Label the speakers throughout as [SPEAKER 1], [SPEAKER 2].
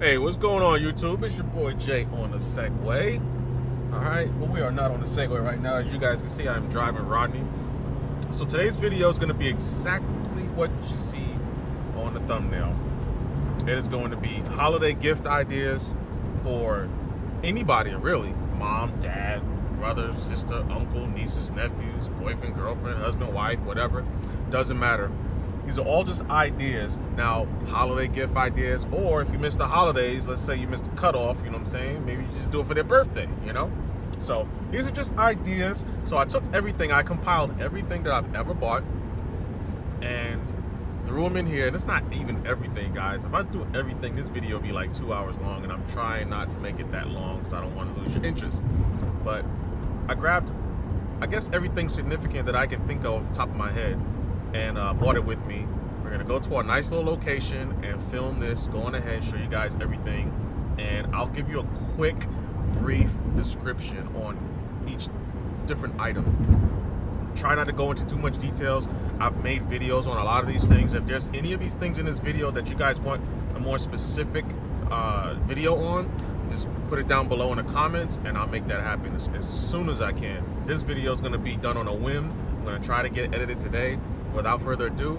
[SPEAKER 1] Hey, what's going on, YouTube? It's your boy Jay on the Segway. Alright, but we are not on the Segway right now. As you guys can see, I'm driving Rodney. So today's video is going to be exactly what you see on the thumbnail. It is going to be holiday gift ideas for anybody, really. Mom, dad, brother, sister, uncle, nieces, nephews, boyfriend, girlfriend, husband, wife, whatever. Doesn't matter. These are all just ideas. Now, holiday gift ideas, or if you missed the holidays, let's say you missed the cutoff, you know what I'm saying? Maybe you just do it for their birthday, you know? So these are just ideas. So I took everything, I compiled everything that I've ever bought and threw them in here. And it's not even everything, guys. If I do everything, this video will be like 2 hours long, and I'm trying not to make it that long because I don't want to lose your interest. But I grabbed, I guess, everything significant that I can think of off the top of my head, and brought it with me. We're gonna go to a nice little location and film this, go on ahead, show you guys everything, and I'll give you a quick, brief description on each different item. Try not to go into too much details. I've made videos on a lot of these things. If there's any of these things in this video that you guys want a more specific video on, just put it down below in the comments and I'll make that happen as soon as I can. This video is gonna be done on a whim. I'm gonna try to get it edited today. Without further ado,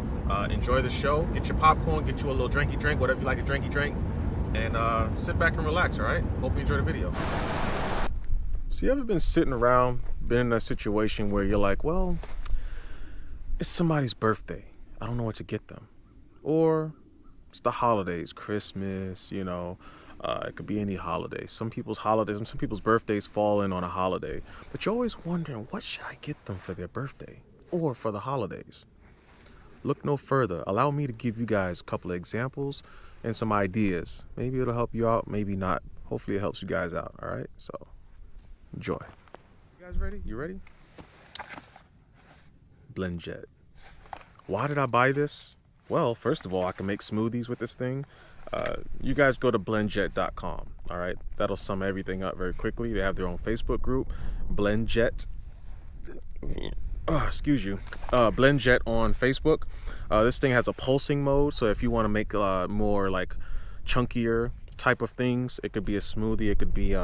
[SPEAKER 1] enjoy the show. Get your popcorn, get you a little drinky drink, whatever you like to drinky drink, and sit back and relax, all right? Hope you enjoy the video. So you ever been sitting around, been in a situation where you're like, well, it's somebody's birthday. I don't know what to get them. Or it's the holidays, Christmas, you know, it could be any holiday. Some people's holidays and some people's birthdays fall in on a holiday. But you're always wondering, what should I get them for their birthday or for the holidays? Look no further. Allow me to give you guys a couple of examples and some ideas. Maybe it'll help you out, maybe not. Hopefully it helps you guys out, all right? So, enjoy. You guys ready? You ready? Blendjet. Why did I buy this? Well, first of all, I can make smoothies with this thing. You guys go to blendjet.com, all right? That'll sum everything up very quickly. They have their own Facebook group, Blendjet. Blendjet on Facebook. This thing has a pulsing mode, so if you want to make more like chunkier type of things, it could be a smoothie, it could be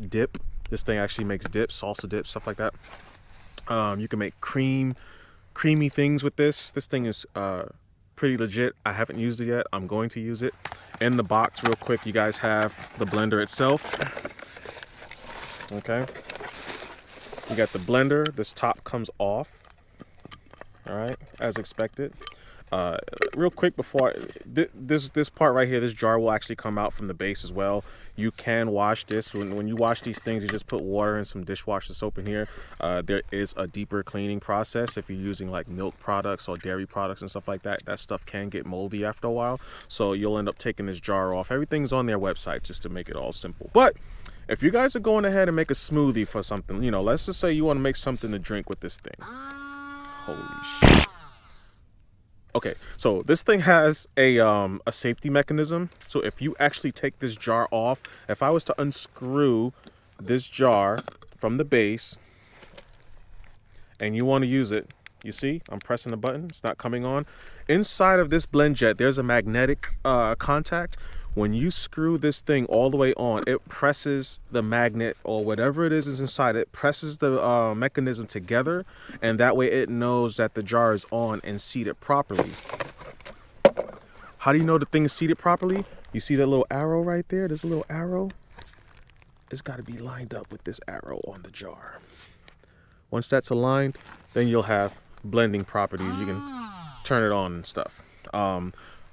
[SPEAKER 1] dip. This thing actually makes dip, salsa dip, stuff like that. You can make creamy things with this. This thing is pretty legit. I haven't used it yet. I'm going to use it. In the box, real quick, you guys have the blender itself. Okay. You got the blender. This top comes off. All right, as expected. Real quick before this part right here, this jar will actually come out from the base as well. You can wash this. When you wash these things, you just put water and some dishwasher soap in here. There is a deeper cleaning process if you're using like milk products or dairy products and stuff like that. That stuff can get moldy after a while, so you'll end up taking this jar off. Everything's on their website just to make it all simple. But if you guys are going ahead and make a smoothie for something, you know, let's just say you want to make something to drink with this thing. Holy shit. Okay, so this thing has a safety mechanism. So if you actually take this jar off, if I was to unscrew this jar from the base and you want to use it, you see, I'm pressing the button, it's not coming on. Inside of this Blendjet, there's a magnetic contact. When you screw this thing all the way on, it presses the magnet or whatever it is inside. It presses the mechanism together, and that way it knows that the jar is on and seated properly. How do you know the thing is seated properly? You see that little arrow right there? There's a little arrow. It's got to be lined up with this arrow on the jar. Once that's aligned, then you'll have blending properties. You can turn it on and stuff.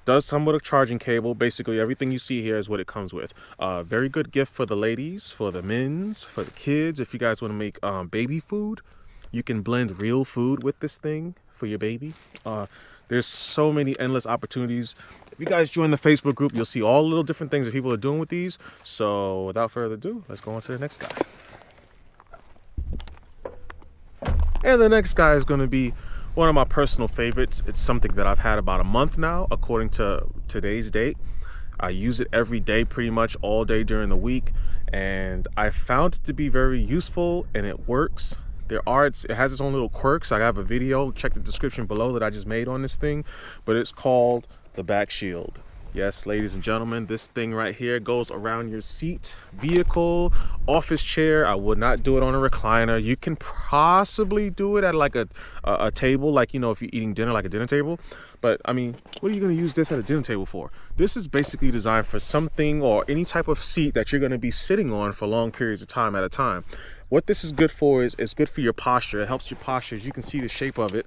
[SPEAKER 1] Does come with a charging cable. Basically everything you see here is what it comes with. Very good gift for the ladies, for the men's, for the kids. If you guys want to make baby food, you can blend real food with this thing for your baby. There's so many endless opportunities. If you guys join the Facebook group, you'll see all the little different things that people are doing with these. So without further ado, let's go on to the next guy. And the next guy is going to be one of my personal favorites. It's something that I've had about a month now, according to today's date. I use it every day, pretty much all day during the week, and I found it to be very useful, and it works. It has its own little quirks. I have a video, check the description below, that I just made on this thing, but it's called the BackShield. Yes, ladies and gentlemen, this thing right here goes around your seat, vehicle, office chair. I would not do it on a recliner. You can possibly do it at like a table, like, you know, if you're eating dinner, like a dinner table. But I mean, what are you going to use this at a dinner table for? This is basically designed for something or any type of seat that you're going to be sitting on for long periods of time at a time. What this is good for is it's good for your posture. It helps your posture. As you can see the shape of it.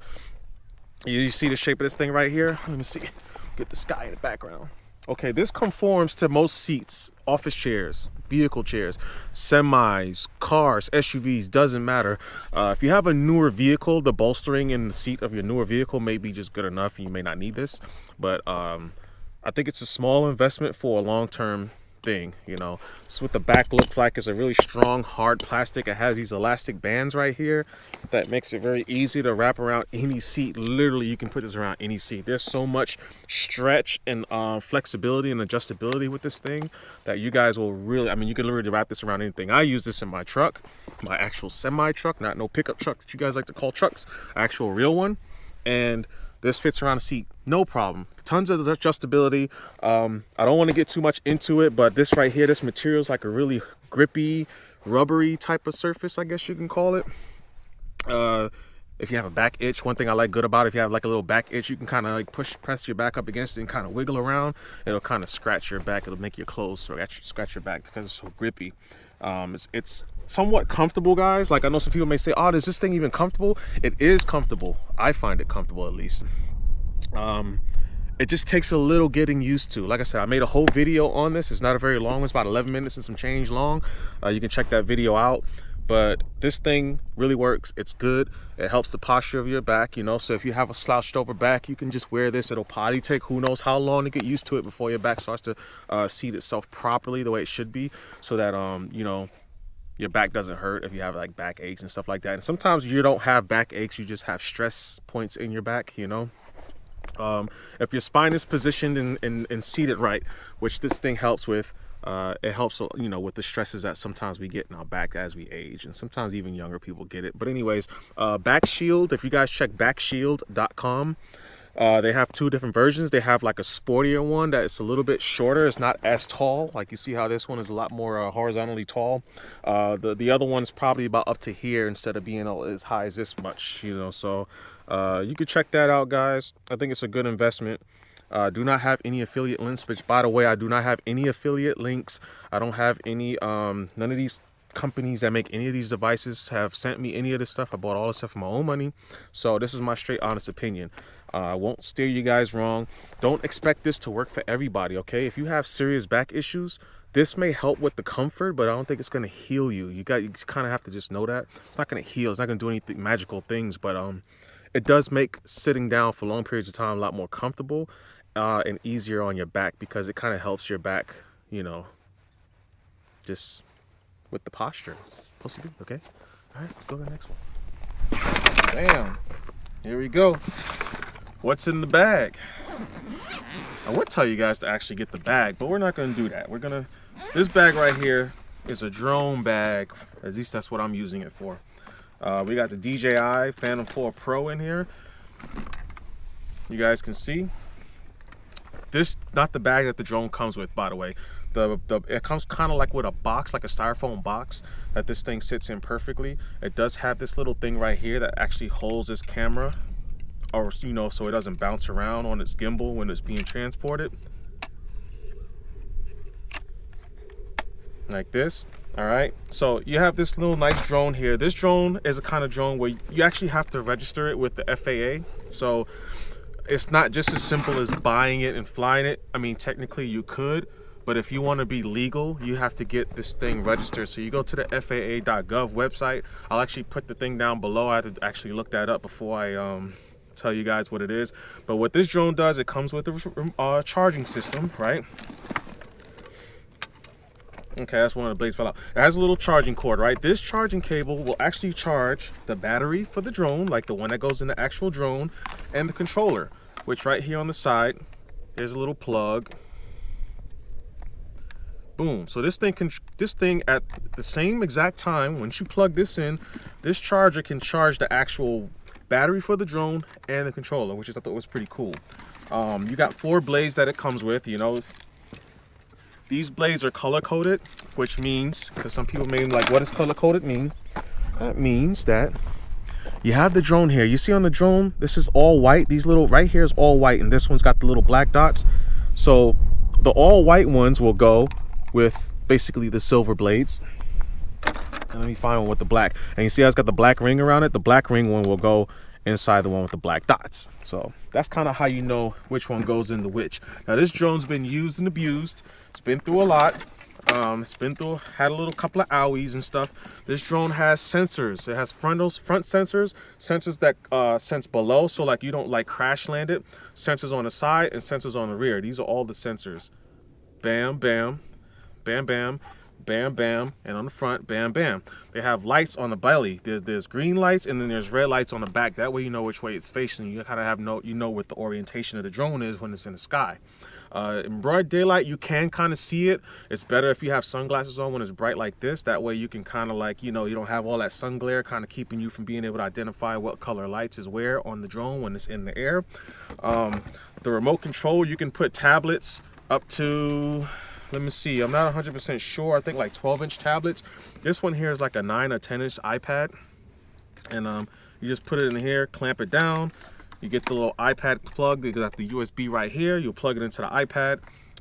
[SPEAKER 1] You see the shape of this thing right here? Let me see. Get the sky in the background. Okay, this conforms to most seats, office chairs, vehicle chairs, semis, cars, SUVs, doesn't matter. If you have a newer vehicle, the bolstering in the seat of your newer vehicle may be just good enough. You may not need this, but I think it's a small investment for a long-term thing, you know. This is what the back looks like. It's a really strong, hard plastic. It has these elastic bands right here that makes it very easy to wrap around any seat. Literally, you can put this around any seat. There's so much stretch and flexibility and adjustability with this thing that you guys will really, I mean, you can literally wrap this around anything. I use this in my truck, my actual semi truck, not no pickup truck that you guys like to call trucks, actual real one. And this fits around a seat, no problem. Tons of adjustability. I don't want to get too much into it, but this right here, this material is like a really grippy, rubbery type of surface, I guess you can call it. If you have a back itch, one thing I like good about it, if you have like a little back itch, you can kind of like press your back up against it and kind of wiggle around. It'll kind of scratch your back. It'll make your clothes scratch your back because it's so grippy. It's somewhat comfortable, guys. Like, I know some people may say, oh, is this thing even comfortable? It is comfortable. I find it comfortable, at least. It just takes a little getting used to. Like I said, I made a whole video on this. It's not a very long one. It's about 11 minutes and some change long. You can check that video out. But this thing really works. It's good. It helps the posture of your back, you know. So if you have a slouched over back, you can just wear this. It'll probably take who knows how long to get used to it before your back starts to seat itself properly the way it should be, so that you know, your back doesn't hurt if you have like back aches and stuff like that. And sometimes you don't have back aches, you just have stress points in your back, you know. If your spine is positioned and seated right, which this thing helps with, it helps, you know, with the stresses that sometimes we get in our back as we age, and sometimes even younger people get it. But anyways, BackShield, if you guys check BackShield.com, they have two different versions. They have like a sportier one that is a little bit shorter. It's not as tall. Like, you see how this one is a lot more horizontally tall. The other one is probably about up to here instead of being as high as this much, you know. So you could check that out, guys. I think it's a good investment. Do not have any affiliate links, which, by the way, I do not have any affiliate links. I don't have any, none of these companies that make any of these devices have sent me any of this stuff. I bought all this stuff for my own money. So this is my straight honest opinion. I won't steer you guys wrong. Don't expect this to work for everybody, okay? If you have serious back issues, this may help with the comfort, but I don't think it's going to heal you. You kind of have to just know that. It's not going to heal. It's not going to do anything magical things, but it does make sitting down for long periods of time a lot more comfortable and easier on your back, because it kind of helps your back, you know, just with the posture it's supposed to be, okay? All right, let's go to the next one. Bam. Here we go. What's in the bag? I would tell you guys to actually get the bag, but we're not going to do that. This bag right here is a drone bag. At least that's what I'm using it for. We got the DJI Phantom 4 Pro in here. You guys can see. This, not the bag that the drone comes with, by the way. It comes kind of like with a box, like a styrofoam box that this thing sits in perfectly. It does have this little thing right here that actually holds this camera, or, you know, so it doesn't bounce around on its gimbal when it's being transported. Like this. All right, so you have this little nice drone here. This drone is a kind of drone where you actually have to register it with the FAA. So it's not just as simple as buying it and flying it. I mean, technically you could, but if you want to be legal, you have to get this thing registered. So you go to the FAA.gov website. I'll actually put the thing down below. I had to actually look that up before I tell you guys what it is. But what this drone does, it comes with a charging system, right? Okay, that's one of the blades fell out. It has a little charging cord, right? This charging cable will actually charge the battery for the drone, like the one that goes in the actual drone, and the controller, which right here on the side, there's a little plug. Boom. So this thing at the same exact time, once you plug this in, this charger can charge the actual battery for the drone and the controller, which I thought was pretty cool. You got 4 blades that it comes with, you know. These blades are color coded, which means, because some people may be like, what does color coded mean? That means that you have the drone here. You see on the drone, this is all white. These little, right here is all white, and this one's got the little black dots. So the all white ones will go with basically the silver blades. And let me find one with the black. And you see how it's got the black ring around it? The black ring one will go inside the one with the black dots. So that's kind of how you know which one goes into which. Now this drone's been used and abused. It's been through a lot. It's been through, had a little couple of owies and stuff. This drone has sensors. It has front sensors, sensors that sense below, so like you don't like crash land it. Sensors on the side and sensors on the rear. These are all the sensors. Bam, bam, bam, bam, bam, bam, and on the front, bam, bam. They have lights on the belly. There's green lights and then there's red lights on the back. That way you know which way it's facing. You kind of have you know what the orientation of the drone is when it's in the sky. In broad daylight, you can kind of see it. It's better if you have sunglasses on when it's bright like this. That way you can kind of like, you know, you don't have all that sun glare kind of keeping you from being able to identify what color lights is where on the drone when it's in the air. The remote control, you can put tablets up to, let me see, I'm not 100% sure. I think like 12-inch tablets. This one here is like a 9 or 10-inch iPad. And you just put it in here, clamp it down. You get the little iPad plug. You got the USB right here. You'll plug it into the iPad,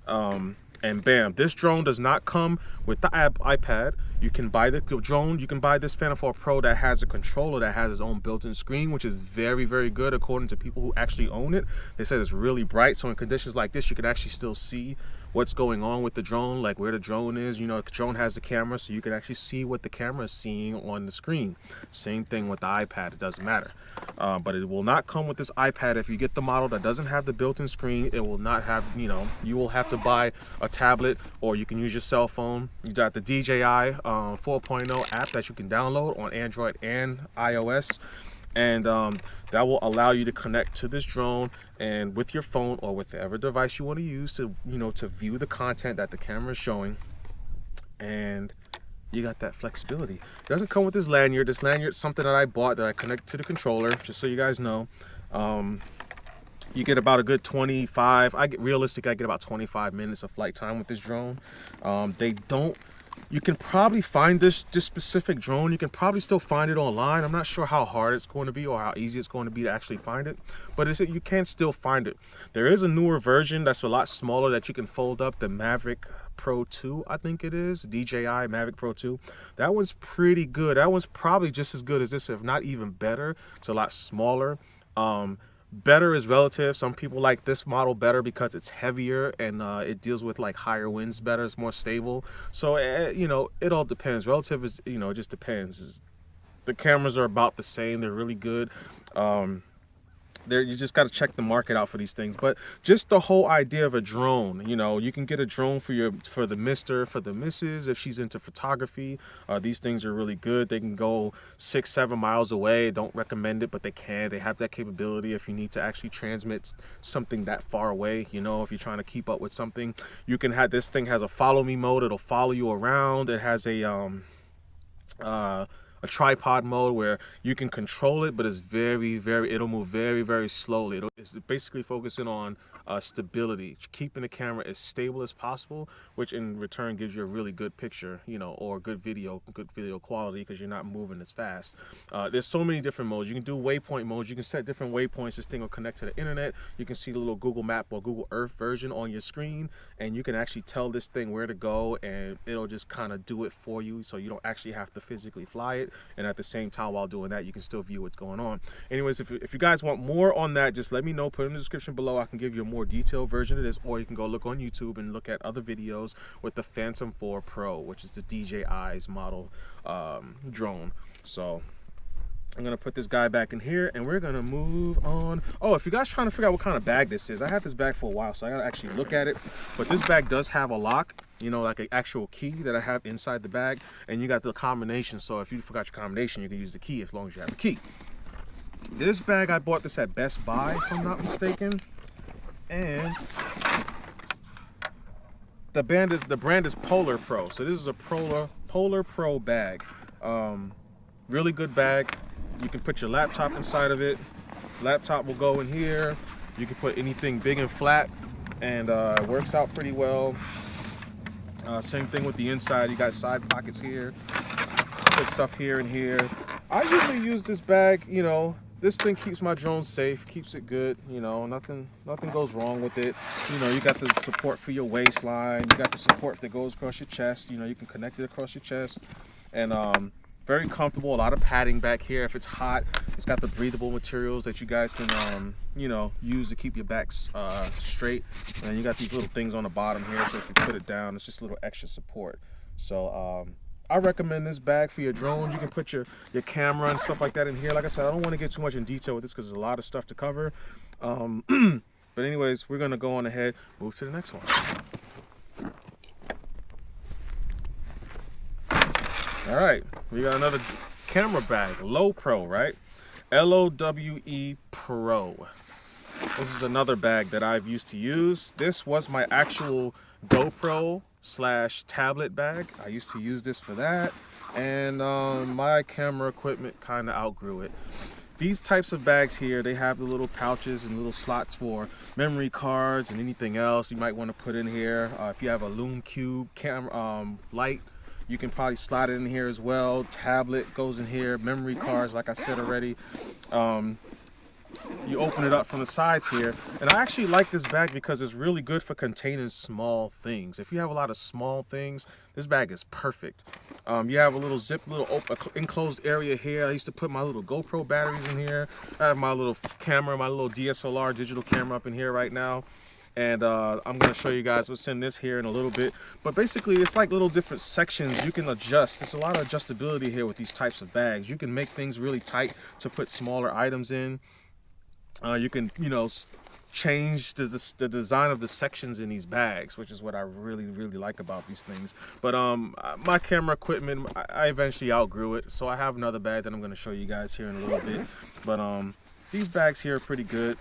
[SPEAKER 1] and bam. This drone does not come with the iPad. You can buy the drone. You can buy this Phantom 4 Pro that has a controller that has its own built-in screen, which is very, very good according to people who actually own it. They said it's really bright, so in conditions like this, you can actually still see what's going on with the drone, like where the drone is. You know, the drone has the camera, so you can actually see what the camera is seeing on the screen. Same thing with the iPad, it doesn't matter. But it will not come with this iPad. If you get the model that doesn't have the built-in screen, it will not have, you know, you will have to buy a tablet or you can use your cell phone. You got the DJI 4.0 app that you can download on Android and iOS. And that will allow you to connect to this drone and with your phone or with whatever device you want to use to, you know, to view the content that the camera is showing. And you got that flexibility. It doesn't come with this lanyard. This lanyard is something that I bought that I connect to the controller, just so you guys know. You get about a good 25, I get about 25 minutes of flight time with this drone. You can probably find this specific drone. You can probably still find it online. I'm not sure how hard it's going to be or how easy it's going to be to actually find it, but you can still find it. There is a newer version that's a lot smaller that you can fold up, the Mavic Pro 2, I think it is, DJI Mavic Pro 2. That one's pretty good. That one's probably just as good as this, if not even better. It's a lot smaller. Better is relative. Some people like this model better because it's heavier and it deals with like higher winds better. It's more stable. So you know, it all depends. Relative is, you know, it just depends. The cameras are about the same. They're really good. You just got to check the market out for these things. But just the whole idea of a drone, you know, you can get a drone for the mister, for the missus, if she's into photography. These things are really good. They can go 6-7 miles away. Don't recommend it, but they can. They have that capability if you need to actually transmit something that far away. You know, if you're trying to keep up with something, you can have, this thing has a follow me mode. It'll follow you around. It has a tripod mode where you can control it, but it's it'll move very, very slowly. It's basically focusing on stability, keeping the camera as stable as possible, which in return gives you a really good picture, you know, or good video quality because you're not moving as fast. There's so many different modes. You can do waypoint modes. You can set different waypoints. This thing will connect to the internet. You can see the little Google Map or Google Earth version on your screen, and you can actually tell this thing where to go, and it'll just kind of do it for you, so you don't actually have to physically fly it. And at the same time, while doing that, you can still view what's going on. Anyways, if you guys want more on that, just let me know. Put it in the description below. I can give you a more detailed version of this, or you can go look on YouTube and look at other videos with the Phantom 4 Pro, which is the DJI's model drone. So I'm gonna put this guy back in here and we're gonna move on. Oh, if you guys trying to figure out what kind of bag this is, I had this bag for a while, so I gotta actually look at it. But this bag does have a lock, you know, like an actual key that I have inside the bag, and you got the combination. So if you forgot your combination, you can use the key as long as you have the key. This bag, I bought this at Best Buy, if I'm not mistaken, and the brand is Polar Pro. So this is a Polar Pro bag. Really good bag. You can put your laptop inside of it. Laptop will go in here. You can put anything big and flat, and it works out pretty well. Same thing with the inside. You got side pockets here. Put stuff here and here. I usually use this bag, you know, this thing keeps my drone safe, keeps it good, you know, nothing goes wrong with it. You know, you got the support for your waistline, you got the support that goes across your chest, you know, you can connect it across your chest. And very comfortable, a lot of padding back here. If it's hot, it's got the breathable materials that you guys can, you know, use to keep your backs straight. And then you got these little things on the bottom here, so if you put it down, it's just a little extra support. So I recommend this bag for your drones. You can put your camera and stuff like that in here. Like I said, I don't want to get too much in detail with this because there's a lot of stuff to cover. But anyways, we're gonna go on ahead, move to the next one. All right, we got another camera bag, lowepro, right? L-O-W-E Pro. This is another bag that I've used to use. This was my actual GoPro / tablet bag. I used to use this for that, and my camera equipment kind of outgrew it. These types of bags here, they have the little pouches and little slots for memory cards and anything else you might want to put in here. If you have a Lume Cube camera light, you can probably slide it in here as well. Tablet goes in here, memory cards, like I said already. You open it up from the sides here, and I actually like this bag because it's really good for containing small things. If you have a lot of small things, this bag is perfect. You have a little enclosed area here. I used to put my little GoPro batteries in here. I have my little camera, my little DSLR digital camera up in here right now. And I'm going to show you guys what's in this here in a little bit. But basically, it's like little different sections you can adjust. There's a lot of adjustability here with these types of bags. You can make things really tight to put smaller items in. You can, you know, change the design of the sections in these bags, which is what I really like about these things. But my camera equipment, I eventually outgrew it. So I have another bag that I'm going to show you guys here in a little bit. But these bags here are pretty good.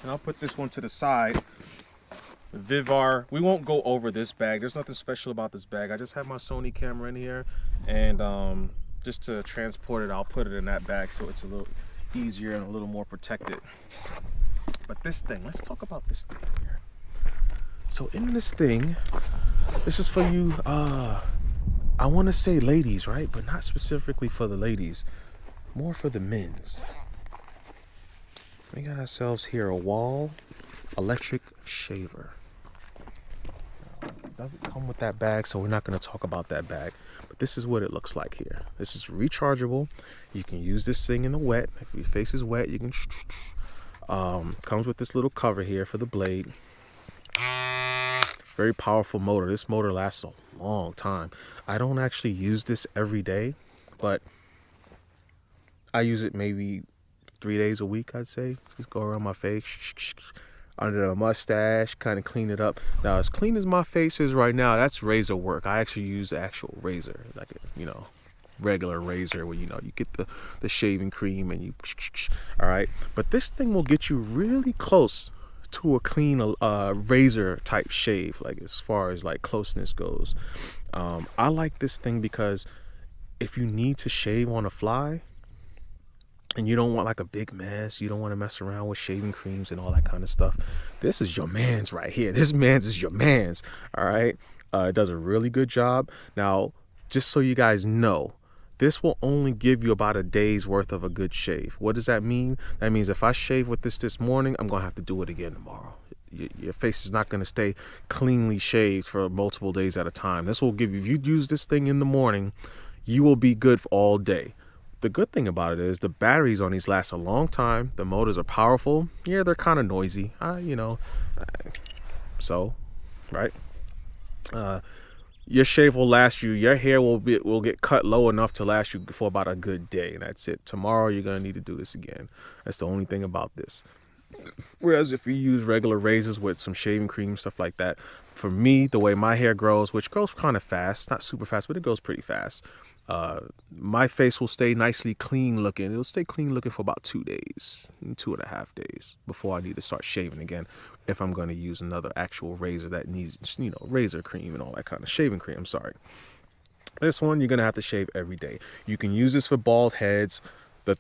[SPEAKER 1] And I'll put this one to the side. Vivar, we won't go over this bag. There's nothing special about this bag. I just have my Sony camera in here, and just to transport it, I'll put it in that bag so it's a little easier and a little more protected. But this thing, let's talk about this thing here. So in this thing, this is for you, I want to say ladies, right? But not specifically for the ladies, more for the men's. We got ourselves here a Wahl electric shaver. It doesn't come with that bag, so we're not going to talk about that bag. But this is what it looks like here. This is rechargeable. You can use this thing in the wet. If your face is wet, you can. Comes with this little cover here for the blade. Very powerful motor. This motor lasts a long time. I don't actually use this every day, but I use it maybe 3 days a week, I'd say. Just go around my face, under the mustache, kind of clean it up. Now, as clean as my face is right now, that's razor work. I actually use the actual razor, like a, you know, regular razor where, you know, you get the shaving cream and you, all right. But this thing will get you really close to a clean razor type shave, like as far as like closeness goes. I like this thing because if you need to shave on the fly, and you don't want like a big mess, you don't want to mess around with shaving creams and all that kind of stuff, this is your man's right here. This man's is your man's, all right? It does a really good job. Now, just so you guys know, this will only give you about a day's worth of a good shave. What does that mean? That means if I shave with this morning, I'm going to have to do it again tomorrow. Your face is not going to stay cleanly shaved for multiple days at a time. This will give you, if you use this thing in the morning, you will be good for all day. The good thing about it is the batteries on these last a long time. The motors are powerful. Yeah, they're kind of noisy, you know. So, right? Your shave will last you. Your hair will get cut low enough to last you for about a good day, and that's it. Tomorrow you're gonna need to do this again. That's the only thing about this. Whereas if you use regular razors with some shaving cream, stuff like that, for me, the way my hair grows, which grows kind of fast, not super fast, but it goes pretty fast. My face will stay nicely clean looking. It'll stay clean looking for about 2 days, 2.5 days before I need to start shaving again. If I'm going to use another actual razor that needs, you know, razor cream and all that kind of shaving cream. I'm sorry. This one, you're going to have to shave every day. You can use this for bald heads.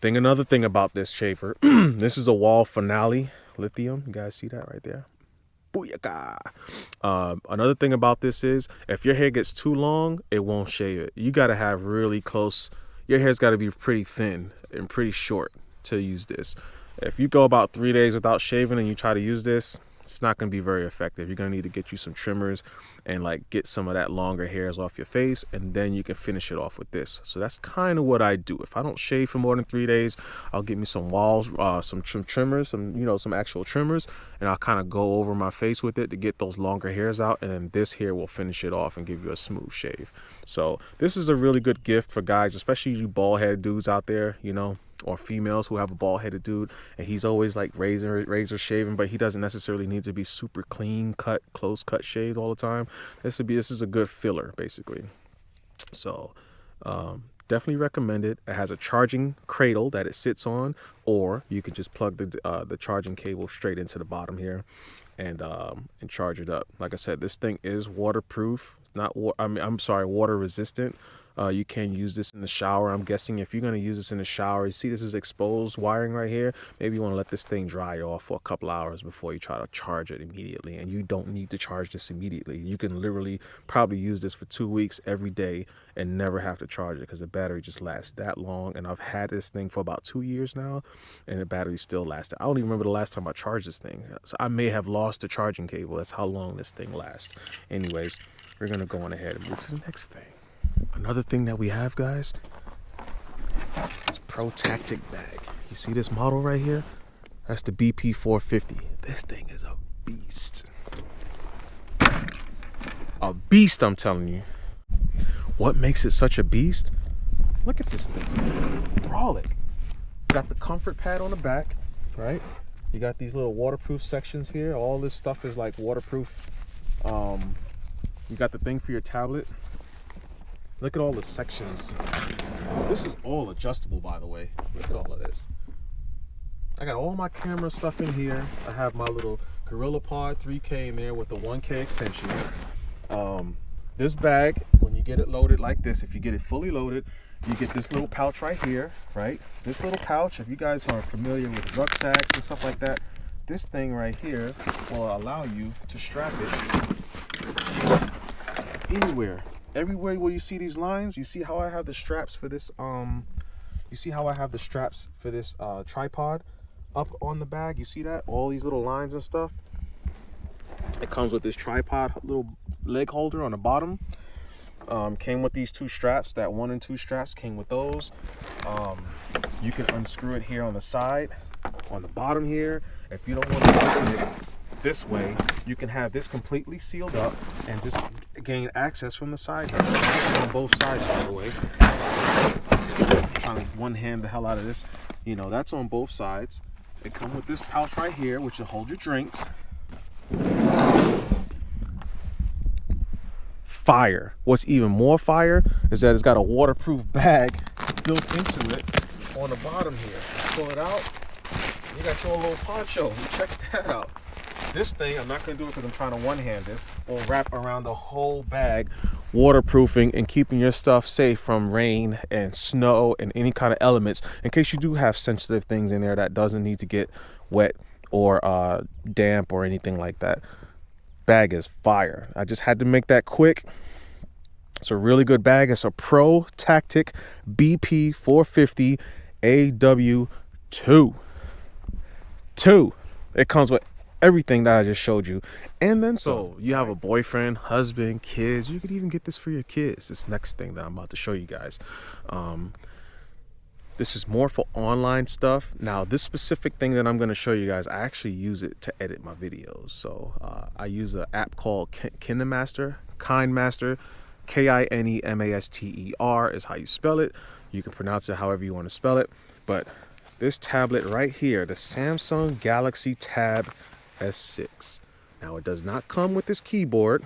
[SPEAKER 1] Another thing about this shaver, this is a Wahl Finale, lithium. You guys see that right there? Booyaka. Another thing about this is if your hair gets too long, it won't shave it. You got to have really close, your hair's got to be pretty thin and pretty short to use this. If you go about 3 days without shaving and you try to use this, it's not going to be very effective. You're going to need to get you some trimmers and like get some of that longer hairs off your face, and then you can finish it off with this. So that's kind of what I do. If I don't shave for more than 3 days, I'll get me some Wahls, some trimmers, some actual trimmers, and I'll kind of go over my face with it to get those longer hairs out, and then this here will finish it off and give you a smooth shave. So this is a really good gift for guys, especially you bald head dudes out there, you know, or females who have a bald-headed dude and he's always like razor shaving, but he doesn't necessarily need to be super clean cut, close cut shaved all the time. This is a good filler basically. So definitely recommend it. It has a charging cradle that it sits on, or you can just plug the charging cable straight into the bottom here and charge it up. Like I said, this thing is waterproof, water resistant. You can use this in the shower. I'm guessing if you're going to use this in the shower, you see this is exposed wiring right here. Maybe you want to let this thing dry off for a couple hours before you try to charge it immediately. And you don't need to charge this immediately. You can literally probably use this for 2 weeks every day and never have to charge it because the battery just lasts that long. And I've had this thing for about 2 years now and the battery still lasts. I don't even remember the last time I charged this thing. So I may have lost the charging cable. That's how long this thing lasts. Anyways, we're going to go on ahead and move to the next thing. Another thing that we have, guys, is Protactic bag. You see this model right here? That's the BP 450. This thing is a beast. A beast, I'm telling you. What makes it such a beast? Look at this thing. Frolic. Got the comfort pad on the back, right? You got these little waterproof sections here. All this stuff is like waterproof. You got the thing for your tablet. Look at all the sections. This is all adjustable, by the way. Look at all of this. I got all my camera stuff in here. I have my little Gorilla Pod 3K in there with the 1K extensions. This bag, when you get it loaded like this, if you get it fully loaded, you get this little pouch right here, right? This little pouch, if you guys are familiar with rucksacks and stuff like that, this thing right here will allow you to strap it anywhere. Everywhere where you see these lines, you see how I have the straps for this tripod up on the bag. You see that? All these little lines and stuff. It comes with this tripod little leg holder on the bottom. Came with these two straps. That 1 and 2 straps came with those. You can unscrew it here on the side, on the bottom here. If you don't want to open it this way, you can have this completely sealed up and just gain access from the side on both sides, by the way. I'm trying to one hand the hell out of this. You know, that's on both sides. It comes with this pouch right here, which will hold your drinks. Fire. What's even more fire is that it's got a waterproof bag built into it on the bottom here. Pull it out, you got your little poncho. Check that out. This thing, I'm not going to do it because I'm trying to one-hand this, will wrap around the whole bag, waterproofing and keeping your stuff safe from rain and snow and any kind of elements, in case you do have sensitive things in there that doesn't need to get wet or damp or anything like that. Bag is fire. I just had to make that quick. It's a really good bag. It's a Protactic BP 450 AW2. It comes with everything that I just showed you, and then so you have a boyfriend, husband, kids. You could even get this for your kids. This next thing that I'm about to show you guys, this is more for online stuff. Now this specific thing that I'm going to show you guys, I actually use it to edit my videos. So I use an app called KineMaster, KINEMASTER is how you spell it. You can pronounce it however you want to spell it. But this tablet right here, the Samsung Galaxy Tab S6. Now it does not come with this keyboard,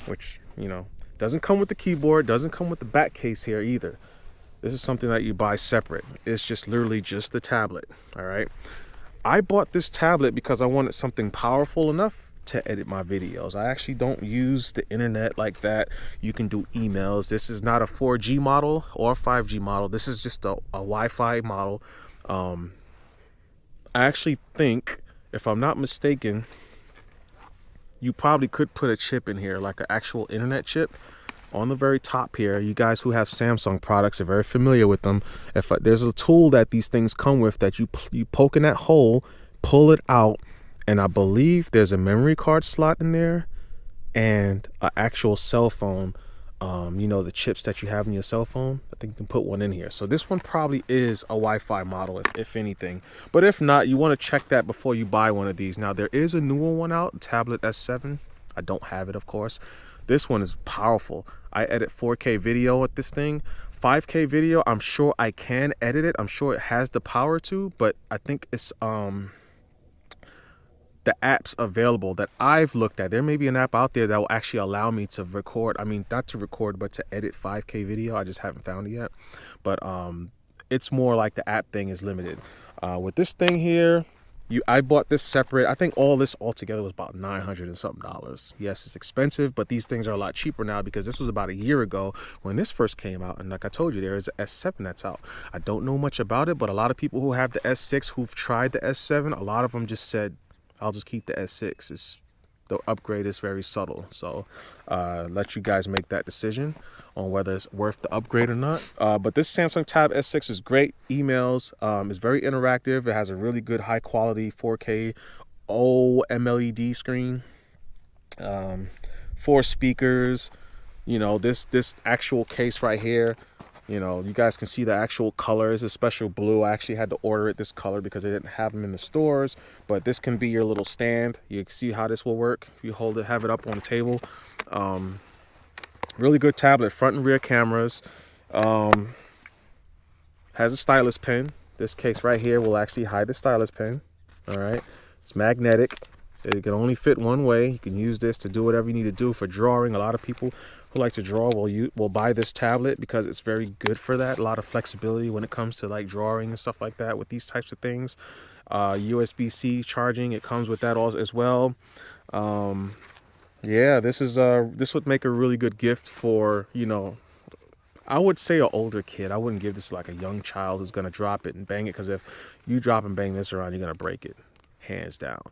[SPEAKER 1] which, you know, doesn't come with the keyboard, doesn't come with the back case here either. This is something that you buy separate. It's just literally just the tablet. All right, I bought this tablet because I wanted something powerful enough to edit my videos. I actually don't use the internet like that. You can do emails. This is not a 4G model or a 5G model. This is just a Wi-Fi model. I actually think, if I'm not mistaken, you probably could put a chip in here, like an actual internet chip on the very top here. You guys who have Samsung products are very familiar with them. If there's a tool that these things come with that you poke in that hole, pull it out, and I believe there's a memory card slot in there and an actual cell phone. You know, the chips that you have in your cell phone, I think you can put one in here. So this one probably is a Wi-Fi model, if anything. But if not, you want to check that before you buy one of these. Now, there is a newer one out, tablet S7. I don't have it, of course. This one is powerful. I edit 4K video with this thing. 5K video, I'm sure I can edit it. I'm sure it has the power to, but I think it's the apps available that I've looked at. There may be an app out there that will actually allow me to record. I mean, not to record, but to edit 5K video. I just haven't found it yet. But it's more like the app thing is limited. With this thing here, I bought this separate. I think all this altogether was about $900 and something. Yes, it's expensive, but these things are a lot cheaper now because this was about a year ago when this first came out. And like I told you, there is an S7 that's out. I don't know much about it, but a lot of people who have the S6 who've tried the S7, a lot of them just said, I'll just keep the S6. The upgrade is very subtle. So let you guys make that decision on whether it's worth the upgrade or not. But this Samsung Tab S6 is great. Emails, it's very interactive. It has a really good high quality 4K OLED screen. 4 speakers. You know, this actual case right here. You know, you guys can see the actual colors, a special blue. I actually had to order it this color because they didn't have them in the stores. But this can be your little stand. You can see how this will work. You hold it, have it up on the table. Really good tablet, front and rear cameras. Has a stylus pen. This case right here will actually hide the stylus pen. All right, it's magnetic. It can only fit one way. You can use this to do whatever you need to do for drawing. A lot of people who like to draw will buy this tablet because it's very good for that. A lot of flexibility when it comes to like drawing and stuff like that with these types of things. USB-C charging, it comes with that as well. Yeah, this would make a really good gift for, you know, I would say an older kid. I wouldn't give this to like a young child who's gonna drop it and bang it, because if you drop and bang this around, you're gonna break it, hands down.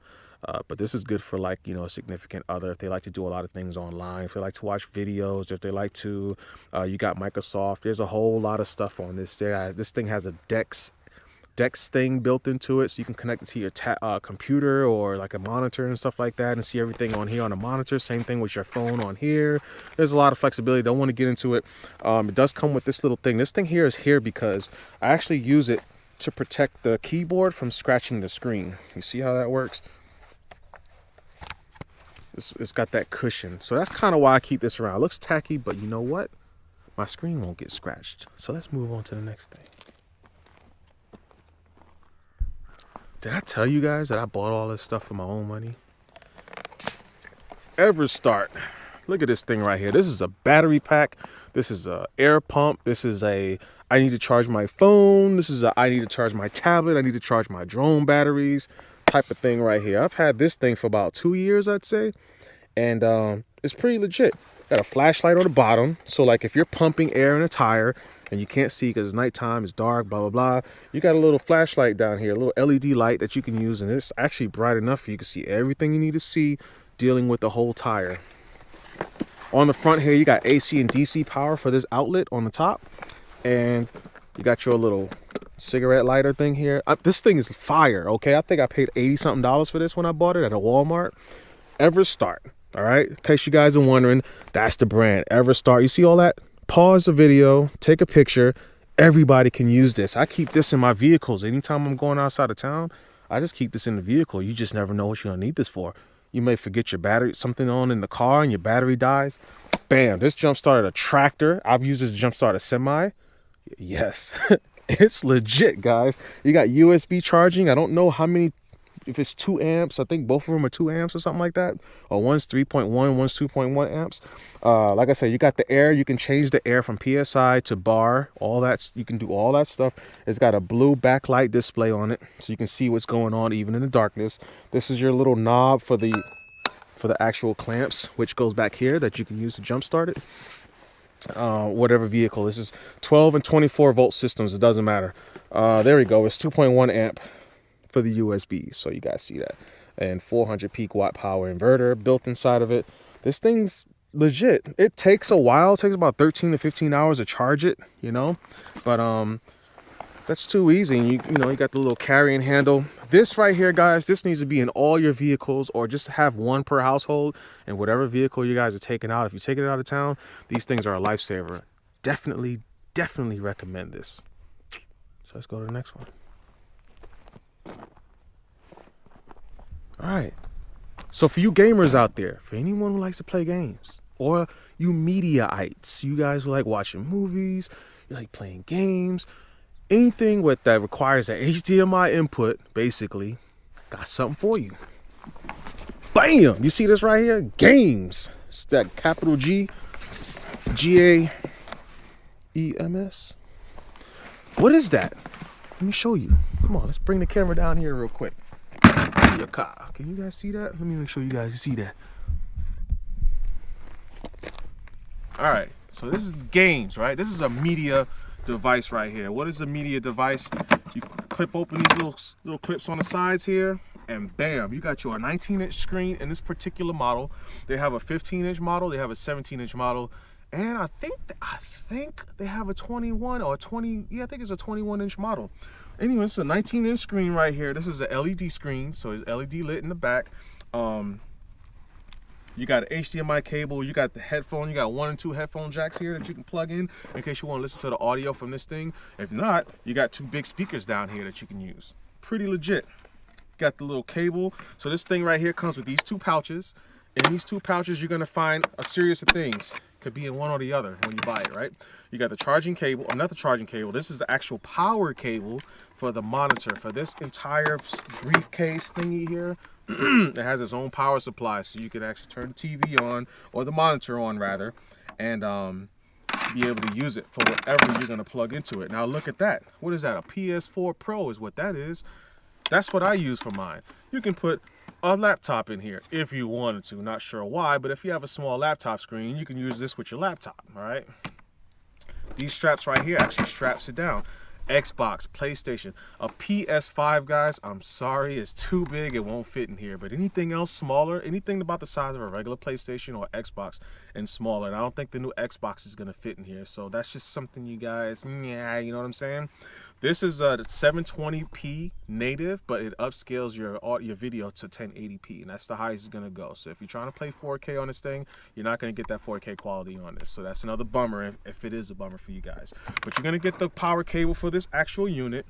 [SPEAKER 1] But this is good for, like, you know, a significant other if they like to do a lot of things online, if they like to watch videos, if they like to, you got Microsoft. There's a whole lot of stuff on this. This thing has a Dex thing built into it, so you can connect it to your computer or like a monitor and stuff like that and see everything on here on a monitor. Same thing with your phone on here. There's a lot of flexibility. Don't want to get into it. It does come with this little thing. This thing here is here because I actually use it to protect the keyboard from scratching the screen. You see how that works? It's got that cushion, so that's kind of why I keep this around. It looks tacky, but you know what? My screen won't get scratched. So let's move on to the next thing. Did I tell you guys that I bought all this stuff for my own money? Everstart. Look at this thing right here. This is a battery pack. This is a Airpump. This is a I need to charge my phone. This is a I need to charge my tablet. I need to charge my drone batteries type of thing right here. I've had this thing for about 2 years, I'd say. And it's pretty legit. Got a flashlight on the bottom. So like if you're pumping air in a tire and you can't see because it's nighttime, it's dark, blah, blah, blah. You got a little flashlight down here, a little LED light that you can use. And it's actually bright enough for you to see everything you need to see dealing with the whole tire. On the front here, you got AC and DC power for this outlet on the top. And you got your little cigarette lighter thing here. This thing is fire, okay? I think I paid $80-something for this when I bought it at a Walmart. Everstart, all right? In case you guys are wondering, that's the brand, Everstart. You see all that? Pause the video, take a picture. Everybody can use this. I keep this in my vehicles. Anytime I'm going outside of town, I just keep this in the vehicle. You just never know what you're gonna need this for. You may forget your battery, something on in the car, and your battery dies. Bam, this jump started a tractor. I've used this to jump start a semi. Yes, it's legit, guys. You got USB charging. I don't know how many, if it's 2 amps. I think both of them are 2 amps or something like that. Or one's 3.1, one's 2.1 amps. Like I said, you got the air. You can change the air from PSI to bar. All that, you can do all that stuff. It's got a blue backlight display on it, so you can see what's going on even in the darkness. This is your little knob for the actual clamps, which goes back here that you can use to jump start it. Whatever vehicle. This is 12 and 24 volt systems. It doesn't matter. There we go. It's 2.1 amp for the USB. So you guys see that. And 400 peak watt power inverter built inside of it. This thing's legit. It takes a while. It takes about 13 to 15 hours to charge it, you know, but that's too easy. And you know, you got the little carrying handle. This right here, guys, this needs to be in all your vehicles, or just have one per household. And whatever vehicle you guys are taking out, if you're taking it out of town, these things are a lifesaver. Definitely recommend this. So let's go to the next one. All right. So for you gamers out there, for anyone who likes to play games, or you mediaites, you guys who like watching movies, you like playing games, anything with that requires an HDMI input, basically, got something for you. Bam! You see this right here? GEAMS. It's that capital G, G-A-E-M-S. What is that? Let me show you. Come on, let's bring the camera down here real quick. Your car. Can you guys see that? Let me make sure you guys see that. All right, so this is GEAMS, right? This is a media device right here. What is a media device? You clip open these little clips on the sides here, and bam, you got your 19-inch screen in this particular model. They have a 15-inch model, they have a 17-inch model, and I think they have a 21 or a 20. Yeah, I think it's a 21-inch model. Anyway, it's a 19-inch screen right here. This is an LED screen, so it's LED lit in the back. You got an HDMI cable, you got the headphone, you got 1 and 2 headphone jacks here that you can plug in case you want to listen to the audio from this thing. If not, you got 2 big speakers down here that you can use. Pretty legit. Got the little cable. So this thing right here comes with these 2 pouches. In these 2 pouches, you're going to find a series of things. Could be in one or the other when you buy it, right? You got the charging cable, another charging cable. This is the actual power cable for the monitor, for this entire briefcase thingy here. It has its own power supply, so you can actually turn the TV on, or the monitor on rather, and be able to use it for whatever you're going to plug into it. Now look at that. What is that? A PS4 Pro is what that is. That's what I use for mine. You can put a laptop in here if you wanted to. Not sure why, but if you have a small laptop screen, you can use this with your laptop. All right, these straps right here actually straps it down. Xbox, PlayStation, a PS5, guys, I'm sorry, it's too big, it won't fit in here. But anything else smaller, anything about the size of a regular PlayStation or Xbox and smaller, and I don't think the new Xbox is gonna fit in here. So that's just something you guys, yeah, you know what I'm saying? This is a 720p native, but it upscales your video to 1080p, and that's the highest it's gonna go. So if you're trying to play 4K on this thing, you're not gonna get that 4K quality on this. So that's another bummer if it is a bummer for you guys. But you're gonna get the power cable for this actual unit.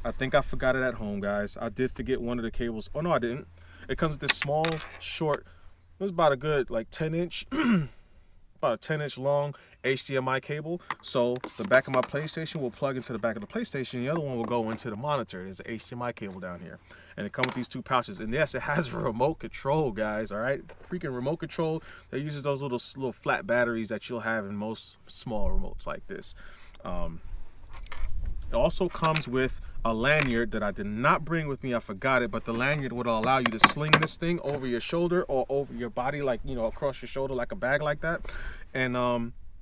[SPEAKER 1] I think I forgot it at home, guys. I did forget one of the cables. Oh no, I didn't. It comes with this small, short, it was about a good like 10-inch, about a 10-inch long HDMI cable. So the back of my PlayStation will plug into the back of the PlayStation. The other one will go into the monitor. There's an HDMI cable down here, and it comes with these 2 pouches. And yes, it has a remote control, guys. All right, freaking remote control that uses those little flat batteries that you'll have in most small remotes like this. It also comes with a lanyard that I did not bring with me. I forgot it, but the lanyard would allow you to sling this thing over your shoulder or over your body, like, you know, across your shoulder like a bag like that, and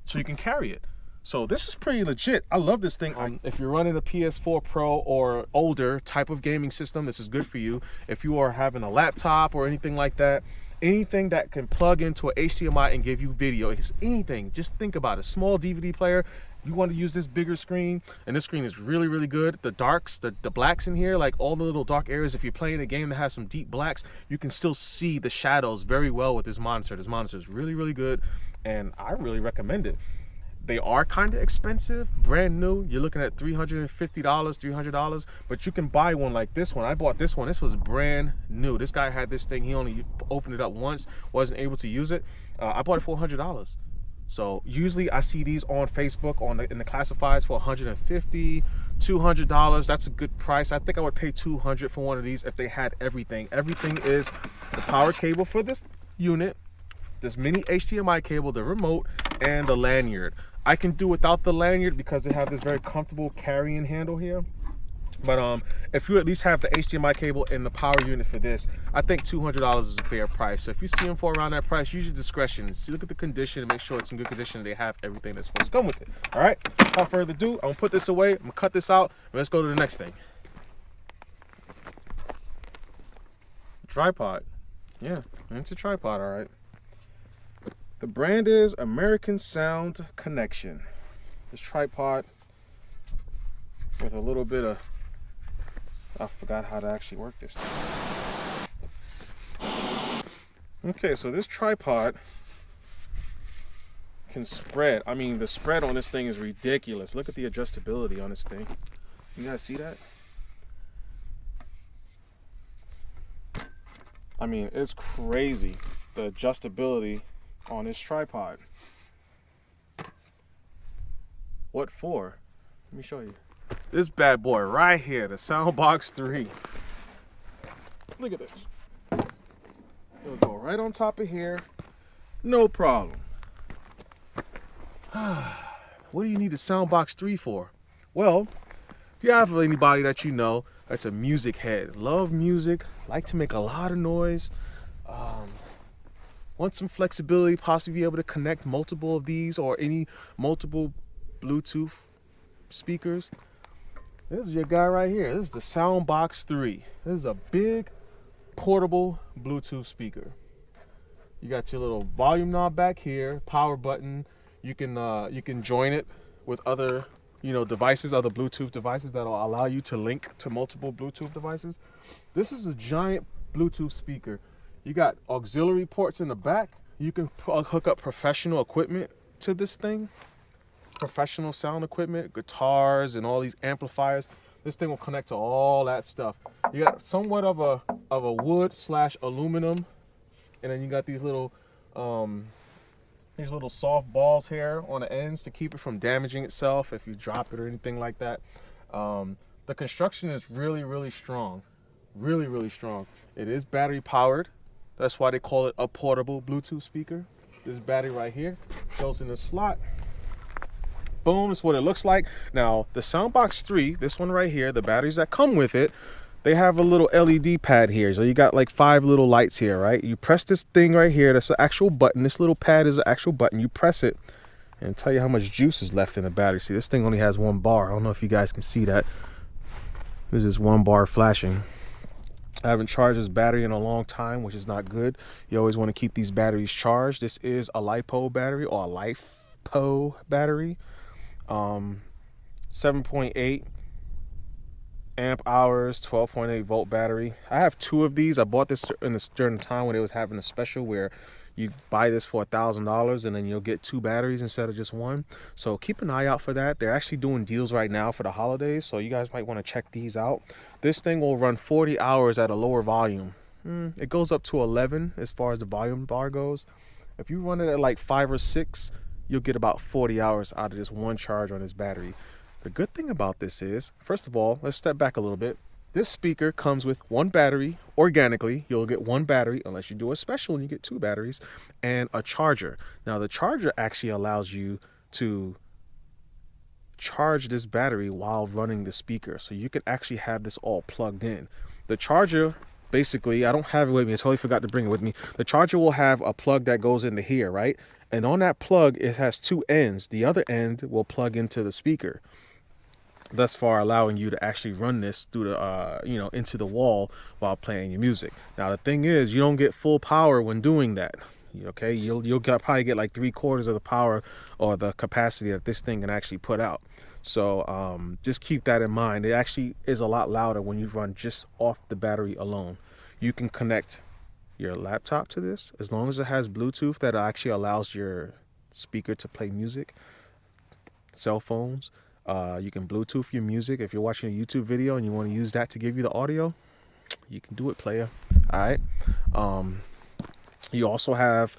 [SPEAKER 1] so you can carry it. So this is pretty legit. I love this thing. If you're running a PS4 Pro or older type of gaming system, this is good for you. If you are having a laptop or anything like that, anything that can plug into an HDMI and give you video, it's anything, just think about it. Small DVD player, you want to use this bigger screen, and this screen is really, really good. The darks, the blacks in here, like all the little dark areas, if you're playing a game that has some deep blacks, you can still see the shadows very well with this monitor. This monitor is really, really good, and I really recommend it. They are kind of expensive, brand new. You're looking at $350, $300, but you can buy one like this one. I bought this one. This was brand new. This guy had this thing. He only opened it up once, wasn't able to use it. I bought it for $100. So usually I see these on Facebook in the classifieds for $150, $200. That's a good price. I think I would pay $200 for one of these if they had everything. Everything is the power cable for this unit, this mini HDMI cable, the remote, and the lanyard. I can do without the lanyard because they have this very comfortable carrying handle here. But if you at least have the HDMI cable and the power unit for this, I think $200 is a fair price. So if you see them for around that price, use your discretion. See, look at the condition and make sure it's in good condition. They have everything that's supposed to come with it. All right, without further ado, I'm gonna put this away. I'm gonna cut this out, and let's go to the next thing. Tripod. Yeah, it's a tripod, all right. The brand is American Sound Connection. This tripod with a little bit of, I forgot how to actually work this thing. Okay, so this tripod can spread. I mean, the spread on this thing is ridiculous. Look at the adjustability on this thing. You guys see that? I mean, it's crazy, the adjustability on this tripod. What for? Let me show you. This bad boy right here, the Soundboks 3. Look at this. It'll go right on top of here. No problem. What do you need the Soundboks 3 for? Well, if you have anybody that you know that's a music head, love music, like to make a lot of noise, want some flexibility, possibly be able to connect multiple of these or any multiple Bluetooth speakers, this is your guy right here. This is the Soundboks 3. This is a big portable Bluetooth speaker. You got your little volume knob back here, power button. You can join it with other devices, other Bluetooth devices that'll allow you to link to multiple Bluetooth devices. This is a giant Bluetooth speaker. You got auxiliary ports in the back. You can hook up professional equipment to this thing. Professional sound equipment, guitars, and all these amplifiers. This thing will connect to all that stuff. You got somewhat of a wood / aluminum, and then you got these little soft balls here on the ends to keep it from damaging itself if you drop it or anything like that. The construction is really strong, really strong. It is battery powered. That's why they call it a portable Bluetooth speaker. This battery right here goes in the slot. Boom, is what it looks like. Now, the Soundboks 3, this one right here, the batteries that come with it, they have a little LED pad here. So you got like 5 little lights here, right? You press this thing right here. That's an actual button. This little pad is an actual button. You press it and tell you how much juice is left in the battery. See, this thing only has 1 bar. I don't know if you guys can see that. There's just 1 bar flashing. I haven't charged this battery in a long time, which is not good. You always want to keep these batteries charged. This is a LiPo battery or a LiPo battery. 7.8 amp hours, 12.8 volt battery. I have 2 of these. I bought this during the time when it was having a special where you buy this for $1,000 and then you'll get 2 batteries instead of just 1. So keep an eye out for that. They're actually doing deals right now for the holidays, so you guys might want to check these out. This thing will run 40 hours at a lower volume. It goes up to 11 as far as the volume bar goes. If you run it at like 5 or 6, you'll get about 40 hours out of this 1 charge on this battery. The good thing about this is, first of all, let's step back a little bit. This speaker comes with 1 battery organically. You'll get 1 battery unless you do a special and you get 2 batteries and a charger. Now the charger actually allows you to charge this battery while running the speaker. So you can actually have this all plugged in. The charger, basically, I don't have it with me. I totally forgot to bring it with me. The charger will have a plug that goes into here, right? And on that plug, it has 2 ends. The other end will plug into the speaker, thus far allowing you to actually run this through the, into the wall while playing your music. Now, the thing is, you don't get full power when doing that. Okay, you'll probably get like 3/4 of the power or the capacity that this thing can actually put out. So just keep that in mind. It actually is a lot louder when you run just off the battery alone. You can connect your laptop to this as long as it has Bluetooth that actually allows your speaker to play music. Cell phones, you can Bluetooth your music. If you're watching a YouTube video and you want to use that to give you the audio, you can do it, player. All right. You also have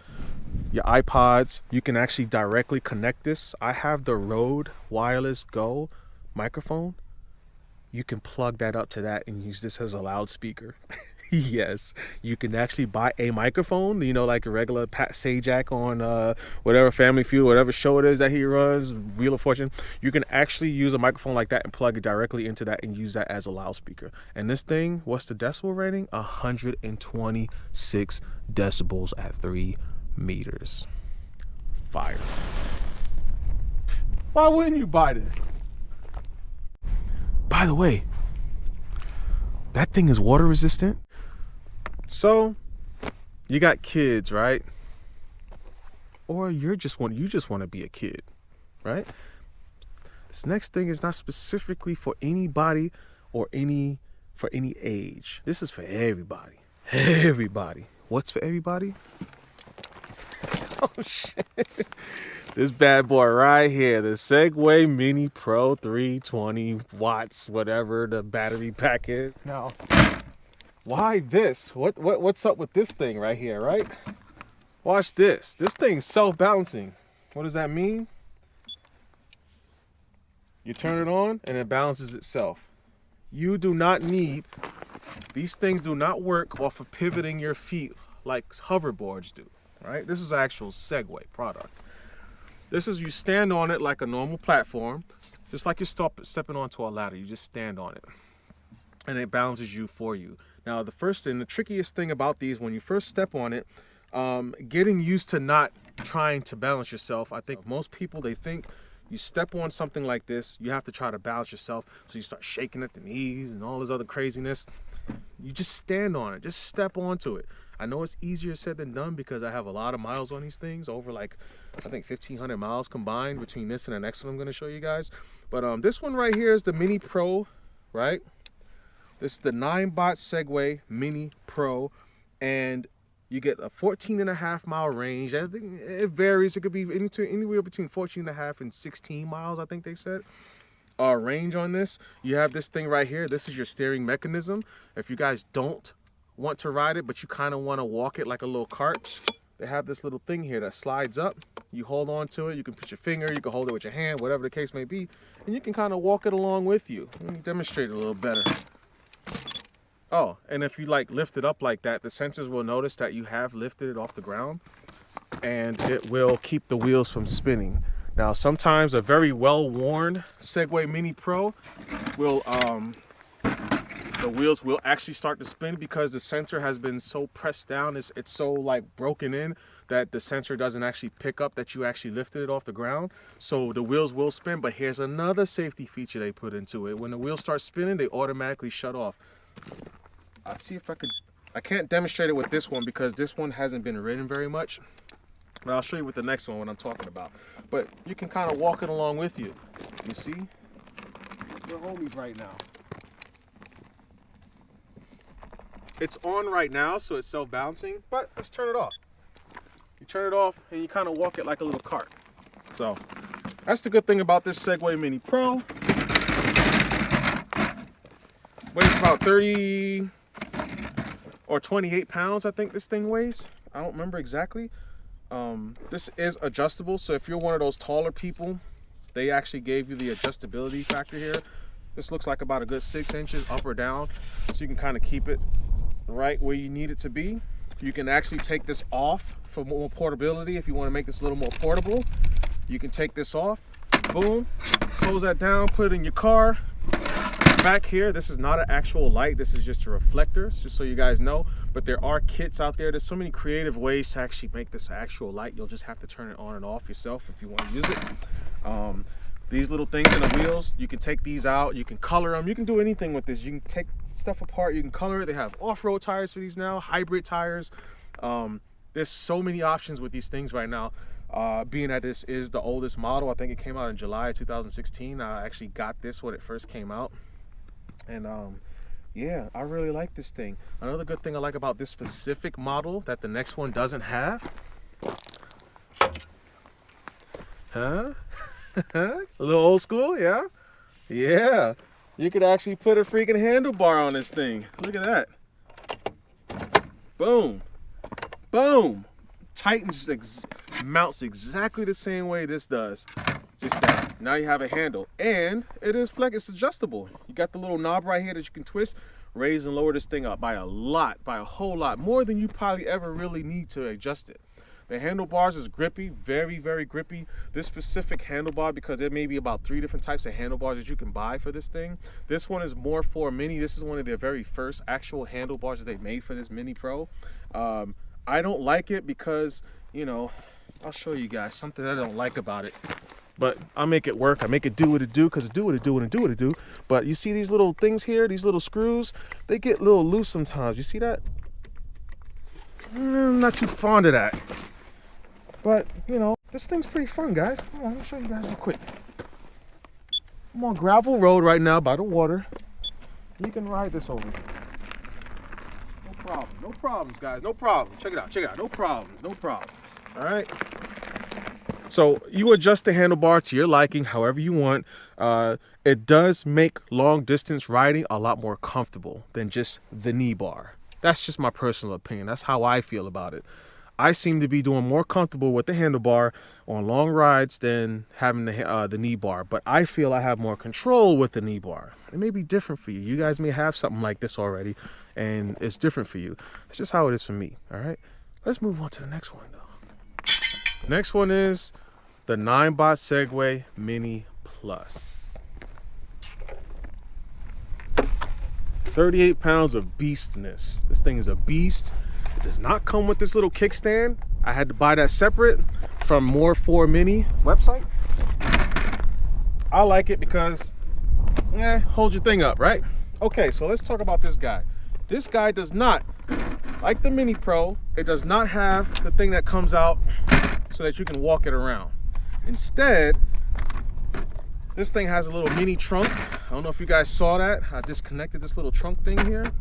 [SPEAKER 1] your iPods. You can actually directly connect this. I have the Rode Wireless Go microphone. You can plug that up to that and use this as a loudspeaker. Yes, you can actually buy a microphone, you know, like a regular Pat Sajak on whatever Family Feud, whatever show it is that he runs, Wheel of Fortune. You can actually use a microphone like that and plug it directly into that and use that as a loudspeaker. And this thing, what's the decibel rating? 126 decibels at 3 meters. Fire. Why wouldn't you buy this? By the way, that thing is water resistant. So you got kids, right? Or you just want to be a kid, right? This next thing is not specifically for anybody or for any age. This is for everybody. Everybody. What's for everybody? Oh shit. This bad boy right here, the Segway Minipro 320 watts, whatever the battery pack is. Now, why this? What's up with this thing right here, right? Watch this. This thing's self-balancing. What does that mean? You turn it on and it balances itself. You do not need, these things do not work off of pivoting your feet like hoverboards do, right? This is an actual Segway product. This is, you stand on it like a normal platform, just like you're stepping onto a ladder. You just stand on it and it balances you for you. Now, the first and the trickiest thing about these, when you first step on it, getting used to not trying to balance yourself. I think most people, they think you step on something like this, you have to try to balance yourself. So you start shaking at the knees and all this other craziness. You just stand on it, just step onto it. I know it's easier said than done because I have a lot of miles on these things, over like, I think 1,500 miles combined between this and the next one I'm gonna show you guys. But this one right here is the Minipro, right? This is the Ninebot Segway Minipro, and you get a 14.5 mile range. I think it varies. It could be anywhere between 14.5 and 16 miles, I think they said. Range on this. You have this thing right here. This is your steering mechanism. If you guys don't want to ride it, but you kind of want to walk it like a little cart, they have this little thing here that slides up. You hold on to it. You can put your finger, you can hold it with your hand, whatever the case may be, and you can kind of walk it along with you. Let me demonstrate it a little better. Oh, and if you like lift it up like that, the sensors will notice that you have lifted it off the ground, and it will keep the wheels from spinning. Now, sometimes a very well-worn Segway Minipro will, the wheels will actually start to spin because the sensor has been so pressed down, it's so like broken in that the sensor doesn't actually pick up that you actually lifted it off the ground. So the wheels will spin, but here's another safety feature they put into it. When the wheels start spinning, they automatically shut off. I'll see if I can't demonstrate it with this one because this one hasn't been ridden very much. But I'll show you with the next one what I'm talking about. But you can kind of walk it along with you. You see? We're homies right now. It's on right now, so it's self-balancing, but let's turn it off. You turn it off and you kind of walk it like a little cart. So that's the good thing about this Segway Minipro. Weighs about 30 or 28 pounds, I think this thing weighs. I don't remember exactly. This is adjustable, so if you're one of those taller people, they actually gave you the adjustability factor here. This looks like about a good 6 inches up or down, so you can kind of keep it right where you need it to be. You can actually take this off for more portability. If you want to make this a little more portable, you can take this off, boom, close that down, put it in your car. Back here, this is not an actual light, this is just a reflector, just so you guys know. But there are kits out there. There's so many creative ways to actually make this an actual light. You'll just have to turn it on and off yourself if you want to use it. These little things in the wheels, you can take these out, you can color them, you can do anything with this. You can take stuff apart, you can color it. They have off-road tires for these now, hybrid tires. There's so many options with these things right now. Being that this is the oldest model, I think it came out in July of 2016. I actually got this when it first came out. And yeah, I really like this thing. Another good thing I like about this specific model that the next one doesn't have. Huh? A little old school, yeah? Yeah. You could actually put a freaking handlebar on this thing. Look at that. Boom. Boom. Tightens, mounts exactly the same way this does. Just that. Now you have a handle. And it is it's adjustable. You got the little knob right here that you can twist, raise and lower this thing up by a lot, by a whole lot, more than you probably ever really need to adjust it. The handlebars is grippy, very, very grippy. This specific handlebar, because there may be about 3 different types of handlebars that you can buy for this thing. This one is more for Mini. This is one of their very first actual handlebars that they made for this Mini Pro. I don't like it because, you know, I'll show you guys something that I don't like about it. But I make it work. I make it do what it do, because it do what it do and it do what it do. But you see these little things here, these little screws, they get a little loose sometimes. You see that? I'm not too fond of that. But, you know, this thing's pretty fun, guys. Come on, let me show you guys real quick. I'm on gravel road right now by the water. You can ride this over. No problem. No problems, guys. No problems. Check it out. Check it out. No problems. No problems. All right. So you adjust the handlebar to your liking, however you want. It does make long distance riding a lot more comfortable than just the knee bar. That's just my personal opinion. That's how I feel about it. I seem to be doing more comfortable with the handlebar on long rides than having the knee bar, but I feel I have more control with the knee bar. It may be different for you. You guys may have something like this already, and it's different for you. It's just how it is for me, all right? Let's move on to the next one, though. Next one is the Ninebot Segway Miniplus. 38 pounds of beastness. This thing is a beast. It does not come with this little kickstand. I had to buy that separate from More 4 Mini website. I like it because, hold your thing up, right? Okay, so let's talk about this guy. This guy does not, like the Mini Pro, it does not have the thing that comes out so that you can walk it around. Instead, this thing has a little mini trunk. I don't know if you guys saw that. I disconnected this little trunk thing here.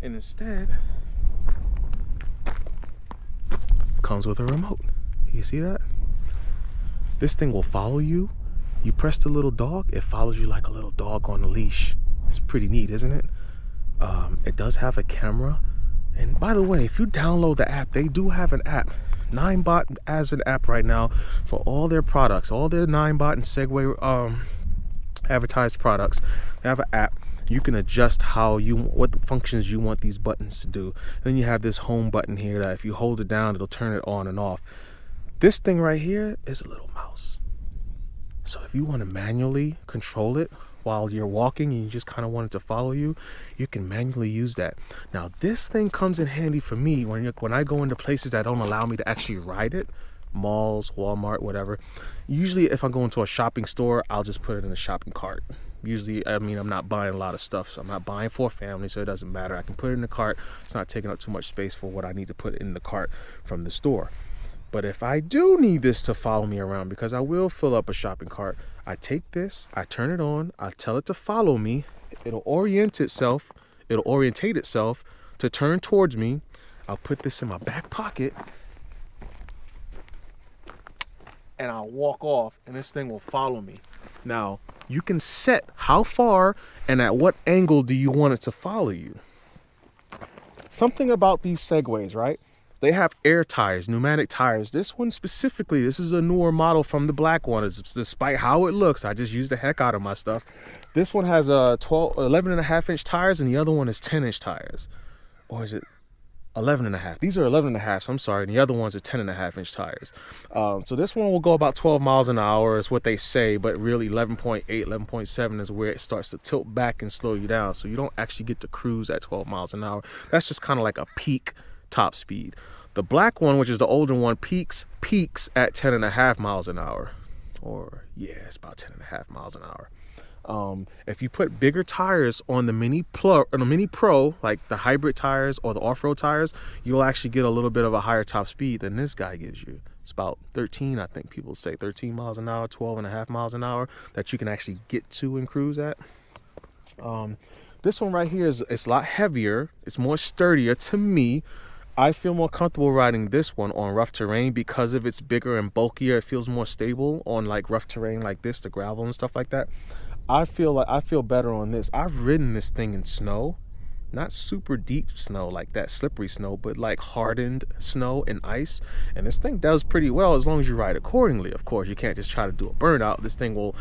[SPEAKER 1] And instead, comes with a remote. You see that? This thing will follow you. You press the little dog, it follows you like a little dog on a leash. It's pretty neat, isn't it? It does have a camera. And by the way, if you download the app, they do have an app. Ninebot has an app right now for all their products, all their Ninebot and Segway advertised products. They have an app. You can adjust what functions you want these buttons to do. Then you have this home button here that if you hold it down, it'll turn it on and off. This thing right here is a little mouse. So if you want to manually control it while you're walking and you just kind of want it to follow you, you can manually use that. Now this thing comes in handy for me when I go into places that don't allow me to actually ride it. Malls, Walmart, whatever. Usually if I go into a shopping store, I'll just put it in a shopping cart. Usually, I mean, I'm not buying a lot of stuff, so I'm not buying for a family, so it doesn't matter. I can put it in the cart. It's not taking up too much space for what I need to put in the cart from the store. But if I do need this to follow me around, because I will fill up a shopping cart, I take this, I turn it on, I tell it to follow me. It'll orientate itself to turn towards me. I'll put this in my back pocket, and I'll walk off, and this thing will follow me. Now, you can set how far and at what angle do you want it to follow you. Something about these Segways, right? They have air tires, pneumatic tires. This one specifically, this is a newer model from the black one. Despite how it looks, I just use the heck out of my stuff. This one has 11.5-inch tires, and the other one is 10-inch tires. Or is it 11.5? These are 11.5, I'm sorry, and the other ones are 10.5-inch tires. So this one will go about 12 miles an hour is what they say, but really 11.8, 11.7 is where it starts to tilt back and slow you down. So you don't actually get to cruise at 12 miles an hour. That's just kind of like a peak top speed. The black one, which is the older one, peaks at 10.5 miles an hour. Or yeah, it's about 10.5 miles an hour. If you put bigger tires on the Mini Pro, like the hybrid tires or the off-road tires, you'll actually get a little bit of a higher top speed than this guy gives you. It's about 13, I think people say 13 miles an hour, 12.5 miles an hour that you can actually get to and cruise at. This one right here it's a lot heavier. It's more sturdier to me. I feel more comfortable riding this one on rough terrain because of it's bigger and bulkier. It feels more stable on like rough terrain like this, the gravel and stuff like that. I feel better on this. I've ridden this thing in snow. not super deep snow like that slippery snow, but like hardened snow and ice. And this thing does pretty well as long as you ride accordingly. Of course, you can't just try to do a burnout. This thing will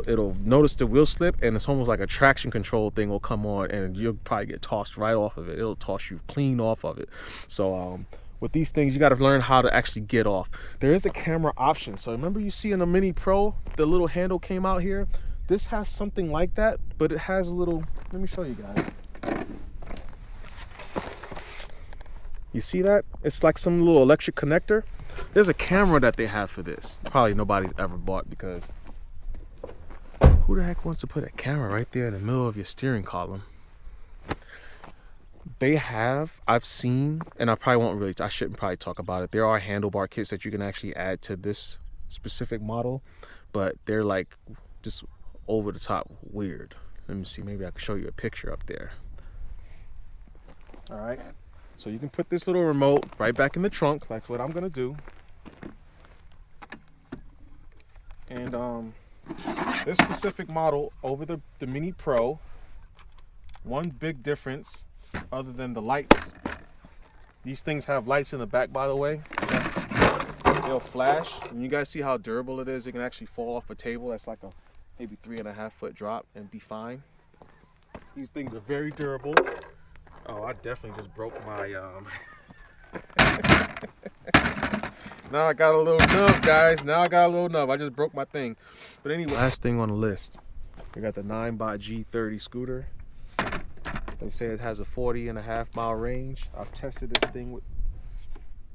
[SPEAKER 1] it'll notice the wheel slip, and it's almost like a traction control thing will come on, and you'll probably get tossed right off of it. It'll toss you clean off of it. So with these things, you got to learn how to actually get off. There is a camera option. So remember, you see in the Mini Pro, the little handle came out here. This has something like that, but it has a little, let me show you guys. You see that? It's like some little electric connector. There's a camera that they have for this. Probably nobody's ever bought, because who the heck wants to put a camera right there in the middle of your steering column? They have, I've seen, and I shouldn't probably talk about it. There are handlebar kits that you can actually add to this specific model, but they're like just over the top weird. Let me see, maybe I can show you a picture up there. All right, so you can put this little remote right back in the trunk. That's what I'm gonna do. And this specific model over the Mini Pro, one big difference other than the lights, these things have lights in the back, by the way. They'll flash, and you guys see how durable it is. It can actually fall off a table that's like a maybe 3.5 foot drop and be fine. These things are very durable. Oh, I definitely just broke my now I got a little nub, guys. Now I got a little nub. I just broke my thing. But anyway, last thing on the list, we got the Ninebot G30 scooter. They say it has a 40.5 mile range. I've tested this thing with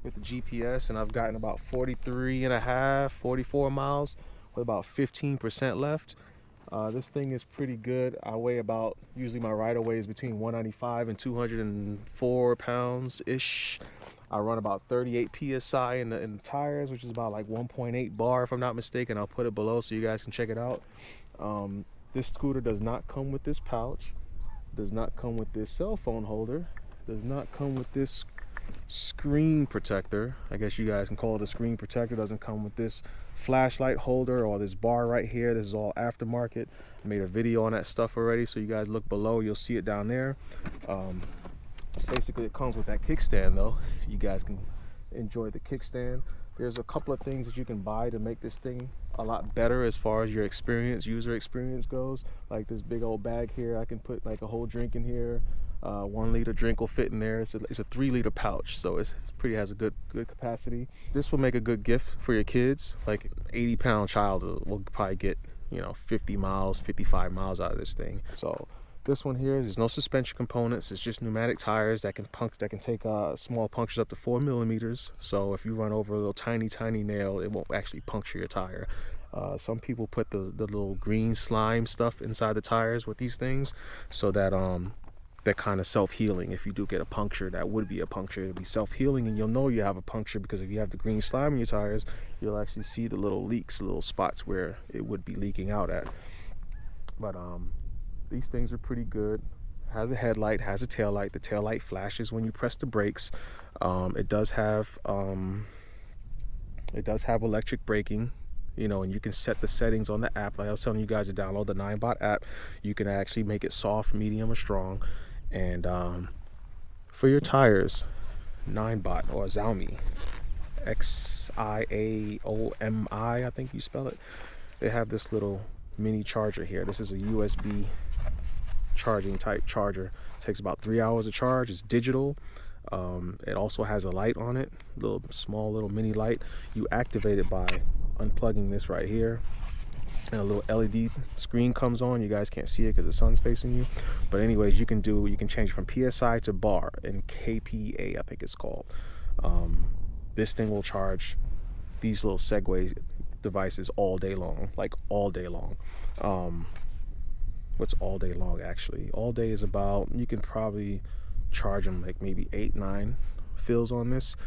[SPEAKER 1] the GPS, and I've gotten about 43.5, 44 miles with about 15% left. This thing is pretty good. I weigh about, usually my rider weighs between 195 and 204 pounds ish. I run about 38 psi in the tires, which is about like 1.8 bar if I'm not mistaken. I'll put it below so you guys can check it out. This scooter does not come with this pouch, does not come with this cell phone holder, does not come with this screen protector. I guess you guys can call it a screen protector. Doesn't come with this flashlight holder or this bar right here. This is all aftermarket. I made a video on that stuff already, so you guys look below, you'll see it down there. Basically it comes with that kickstand though. You guys can enjoy the kickstand. There's a couple of things that you can buy to make this thing a lot better as far as your experience, user experience goes. Like this big old bag here, I can put like a whole drink in here. 1 liter drink will fit in there. It's a 3 liter pouch, so it's pretty, has a good capacity. This will make a good gift for your kids. Like 80-pound child will probably get, you know, 50 miles, 55 miles out of this thing. So this one here, there's no suspension components. It's just pneumatic tires that can take small punctures up to 4 millimeters. So if you run over a little tiny nail, it won't actually puncture your tire. Some people put the little green slime stuff inside the tires with these things, so that they're kind of self-healing. If you do get a puncture, that would be a puncture. It'll be self-healing, and you'll know you have a puncture because if you have the green slime in your tires, you'll actually see the little leaks, little spots where it would be leaking out at. But these things are pretty good. Has a headlight, has a tail light. The tail light flashes when you press the brakes. It does have electric braking, you know, and you can set the settings on the app. Like I was telling you guys to download the Ninebot app. You can actually make it soft, medium, or strong. And for your tires, Ninebot, or Xiaomi, Xiaomi, I think you spell it. They have this little mini charger here. This is a USB charging type charger. It takes about 3 hours to charge. It's digital. It also has a light on it, small little mini light. You activate it by unplugging this right here, and a little LED screen comes on. You guys can't see it because the sun's facing you, but anyways, you can change from PSI to bar and KPA, I think it's called. This thing will charge these little Segway devices all day long, like all day long. What's all day long? Actually, all day is about, you can probably charge them like maybe 8-9 fills on this.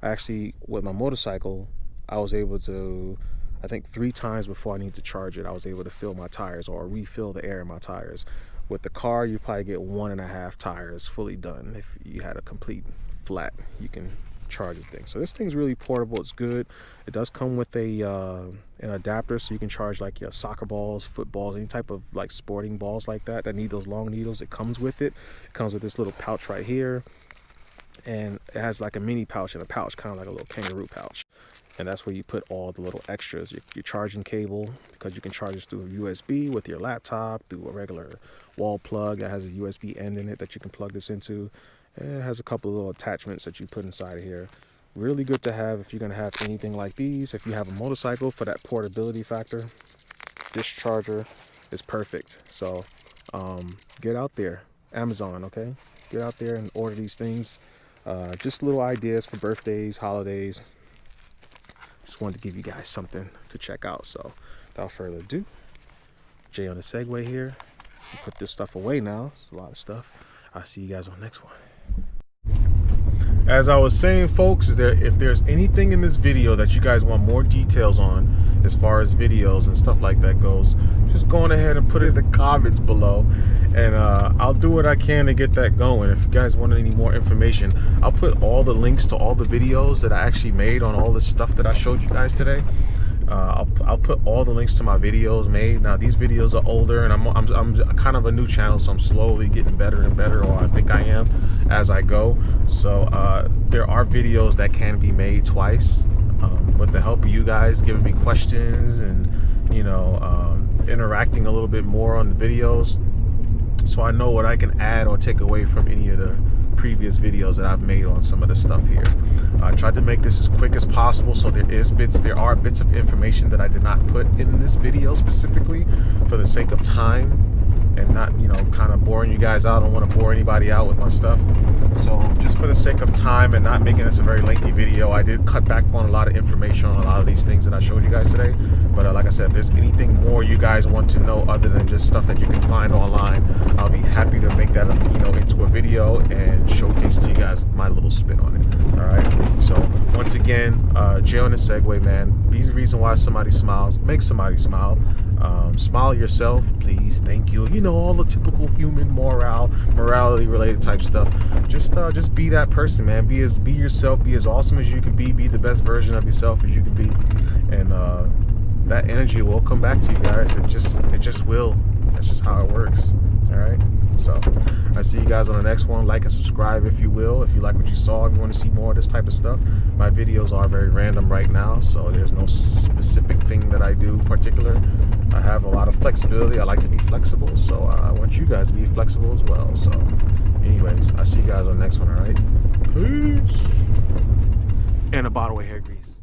[SPEAKER 1] Actually, with my motorcycle, I was able to, I think 3 times before I need to charge it, I was able to fill my tires or refill the air in my tires. With the car, you probably get 1.5 tires fully done. If you had a complete flat, you can
[SPEAKER 2] charging thing. So this thing's really portable. It's good. It does come with a an adapter, so you can charge like your soccer balls, footballs, any type of like sporting balls like that need those long needles. It comes with it. It comes with this little pouch right here, and it has like a mini pouch in a pouch, kind of like a little kangaroo pouch. And that's where you put all the little extras, your charging cable, because you can charge this through a USB with your laptop, through a regular wall plug that has a USB end in it that you can plug this into. And it has a couple of little attachments that you put inside of here. Really good to have if you're going to have anything like these. If you have a motorcycle, for that portability factor, this charger is perfect. So get out there, Amazon, okay? Get out there and order these things. Just little ideas for birthdays, holidays. Just wanted to give you guys something to check out. So without further ado, Jay on the Segway here. We'll put this stuff away now. It's a lot of stuff. I'll see you guys on the next one.
[SPEAKER 1] As I was saying, folks, if there's anything in this video that you guys want more details on as far as videos and stuff like that goes, just go on ahead and put it in the comments below, and I'll do what I can to get that going. If you guys want any more information, I'll put all the links to all the videos that I actually made on all this stuff that I showed you guys today. I'll put all the links to my videos made. Now these videos are older, and I'm kind of a new channel, so I'm slowly getting better and better, or I think I am as I go. So there are videos that can be made twice with the help of you guys giving me questions and, you know, interacting a little bit more on the videos, so I know what I can add or take away from any of the previous videos that I've made on some of the stuff here. I tried to make this as quick as possible, so there are bits of information that I did not put in this video specifically for the sake of time and not, you know, kind of boring you guys out. I don't want to bore anybody out with my stuff. So just for the sake of time and not making this a very lengthy video, I did cut back on a lot of information on a lot of these things that I showed you guys today. But like I said, if there's anything more you guys want to know other than just stuff that you can find online, I'll be happy to make that, you know, into a video and showcase to you guys my little spin on it. All right. So once again, Jay on the Segway, man. Be the reason why somebody smiles. Make somebody smile. Smile yourself, please. Thank you. You know, all the typical human morality related type stuff. Just be that person, man. Be yourself. Be as awesome as you can be. Be the best version of yourself as you can be, and that energy will come back to you guys. It just will. That's just how it works. All right. So I see you guys on the next one. Like and subscribe if you will. If you like what you saw, if you want to see more of this type of stuff. My videos are very random right now, so there's no specific thing that I do particular. I have a lot of flexibility. I like to be flexible, so I want you guys to be flexible as well. So anyways, I'll see you guys on the next one. All right. Peace. And a bottle of hair grease.